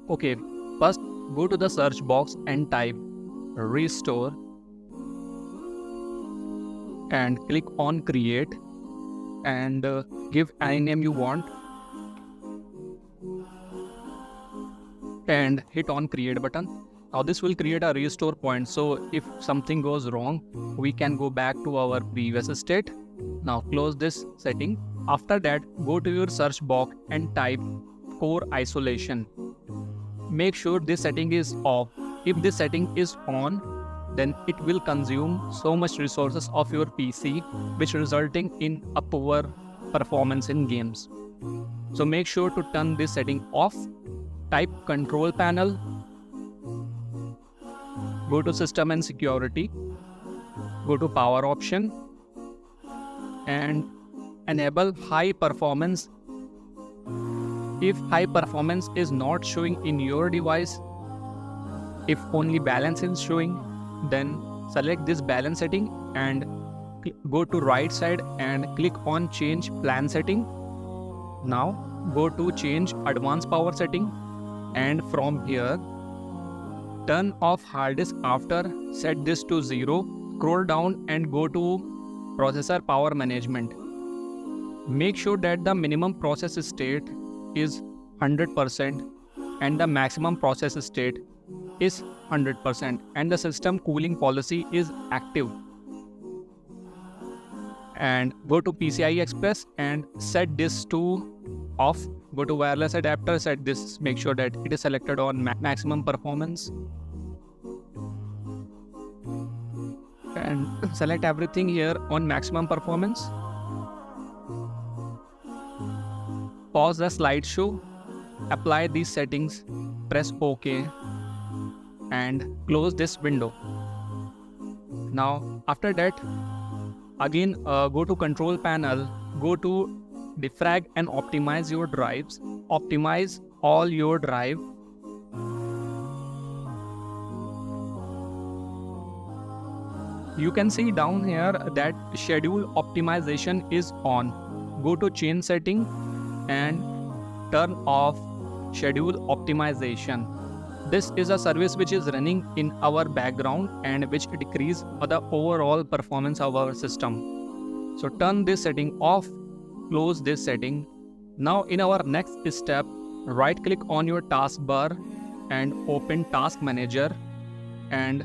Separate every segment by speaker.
Speaker 1: Okay, first go to the search box and type restore and click on create and give any name you want and hit on create button. Now this will create a restore point, so if something goes wrong we can go back to our previous state. Now close this setting. After that, go to your search box and type core isolation. Make sure this setting is off. If this setting is on, then it will consume so much resources of your PC, which resulting in a poor performance in games. So make sure to turn this setting off. Type control panel, go to system and security, go to power option and enable high performance. If high performance is not showing in your device, if only balance is showing, then select this balance setting and go to right side and click on change plan setting. Now go to change advanced power setting and from here turn off hard disk. After set this to 0, scroll down and go to processor power management. Make sure that the minimum process state is 100% and the maximum process state is 100% and the system cooling policy is active. And go to PCI Express and set this to off. Go to wireless adapter, set this, make sure that it is selected on maximum performance and select everything here on maximum performance. Pause the slideshow, apply these settings, press OK and close this window. Now after that, again go to control panel, go to defrag and optimize your drives. Optimize all your drive. You can see down here that schedule optimization is on. Go to chain setting and turn off schedule optimization. This is a service which is running in our background and which decrease the overall performance of our system. So turn this setting off, close this setting. Now in our next step, right click on your taskbar and open task manager and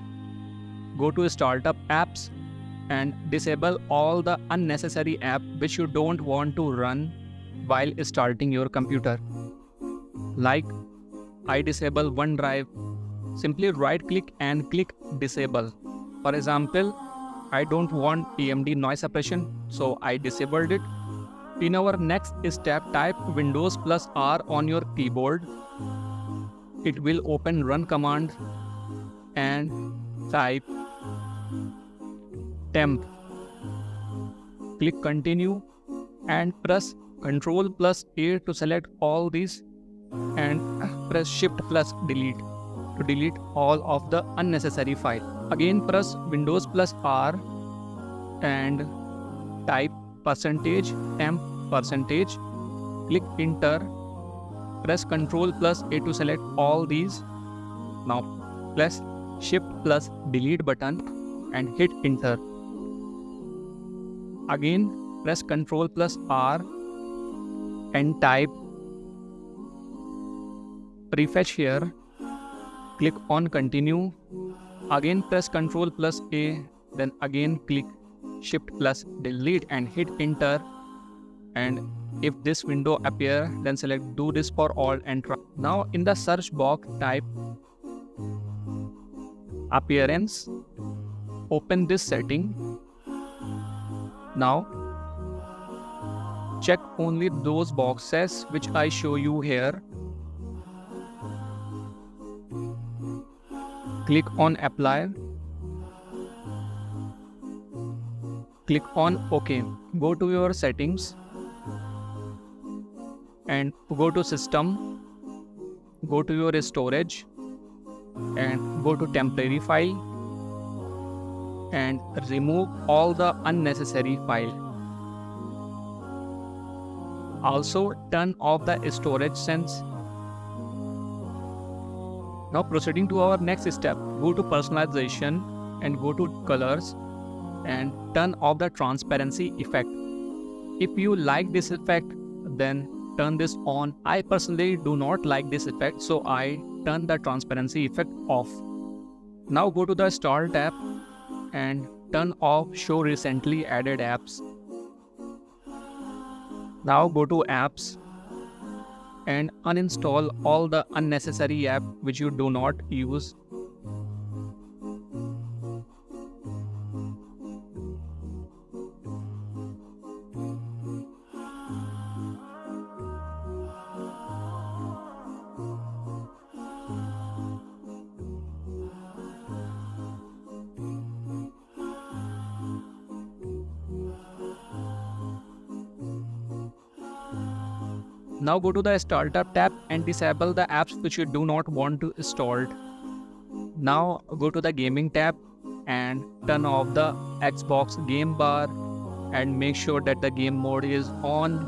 Speaker 1: go to startup apps and disable all the unnecessary app which you don't want to run while starting your computer. Like I disable OneDrive, simply right click and click disable. For example, I don't want AMD noise suppression, so I disabled it. In our next step, type Windows plus R on your keyboard. It will open run command and type temp. Click continue and press Ctrl plus A to select all these and press Shift plus delete to delete all of the unnecessary file. Again press Windows plus R and type %temp%. Click enter. Press Ctrl plus A to select all these. Now press Shift plus delete button and hit enter. Again press Ctrl plus R and type prefetch here. Click on continue. Again press Ctrl plus A, then again click Shift plus delete and hit enter. And if this window appear, then select do this for all and try. Now in the search box type appearance, open this setting. Now check only those boxes which I show you here. Click on apply. Click on OK. Go to your settings and go to system. Go to your storage and go to temporary file and remove all the unnecessary file. Also turn off the storage sense Now proceeding to our next step, go to personalization and go to colors and turn off the transparency effect. If you like this effect, then turn this on. I personally do not like this effect, so I turn the transparency effect off. Now go to the Start tab and turn off Show Recently Added Apps. Now go to Apps and uninstall all the unnecessary apps which you do not use. Now go to the Startup tab and disable the apps which you do not want to install. Now go to the Gaming tab and turn off the Xbox game bar and make sure that the game mode is on.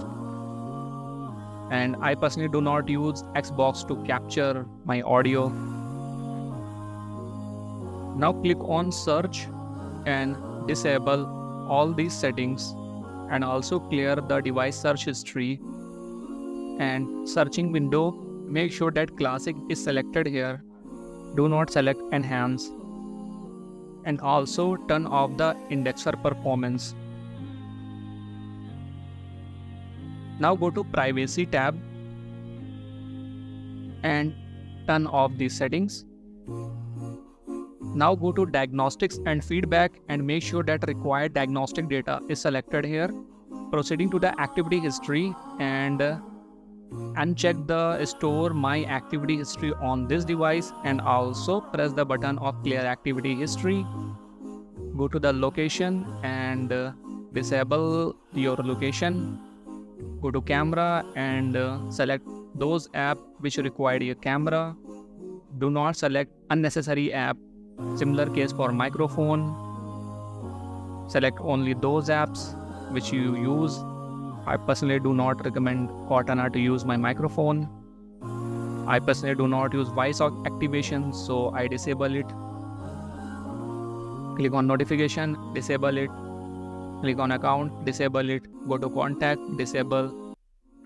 Speaker 1: And I personally do not use Xbox to capture my audio. Now click on Search and disable all these settings and also clear the device search history. And searching window, make sure that Classic is selected here. Do not select Enhance. And also turn off the indexer performance. Now go to Privacy tab and turn off these settings. Now go to Diagnostics and Feedback and make sure that required diagnostic data is selected here. Proceeding to the activity history and uncheck the Store My Activity History on this device and also press the button of Clear Activity History. Go to the location and disable your location. Go to Camera and select those apps which require your camera. Do not select unnecessary app. Similar case for microphone. Select only those apps which you use. I personally do not recommend Cortana to use my microphone. I personally do not use voice activation, so I disable it. Click on Notification, disable it. Click on Account, disable it. Go to Contact, disable.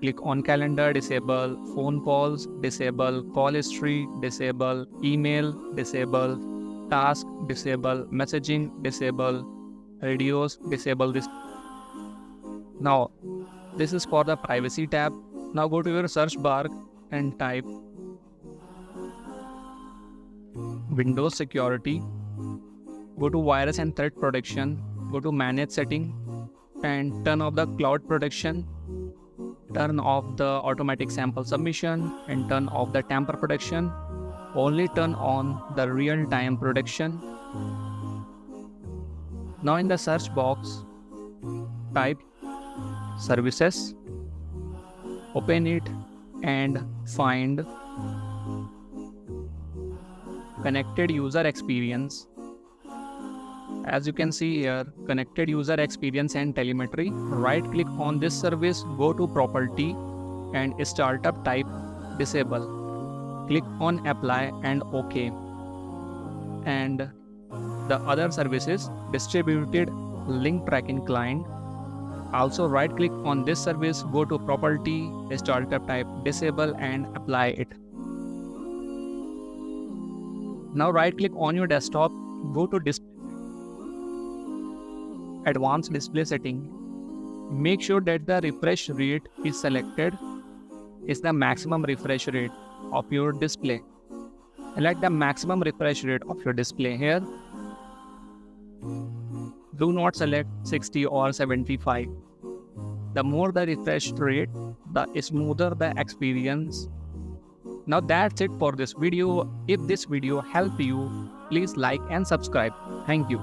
Speaker 1: Click on Calendar, disable. Phone calls, disable. Call history, disable. Email, disable. Task, disable. Messaging, disable. Radios, disable this. Now, this is for the Privacy tab. Now go to your search bar and type Windows Security. Go to Virus and Threat Protection. Go to Manage Setting and turn off the Cloud Protection. Turn off the Automatic Sample Submission and turn off the Tamper Protection. Only turn on the Real-Time Protection. Now in the search box, type Services, open it and find Connected User Experience. As you can see here, Connected User Experience and Telemetry. Right click on this service, go to Property and Startup type Disable. Click on Apply and OK. And the other services, Distributed Link Tracking Client. Also right click on this service, go to Property, Startup type Disable and apply it. Now right click on your desktop, go to Advanced Display Setting. Make sure that the refresh rate is selected is the maximum refresh rate of your display. Select the maximum refresh rate of your display here. Do not select 60 or 75. The more the refresh rate, the smoother the experience. Now that's it for this video. If this video helped you, please like and subscribe. Thank you.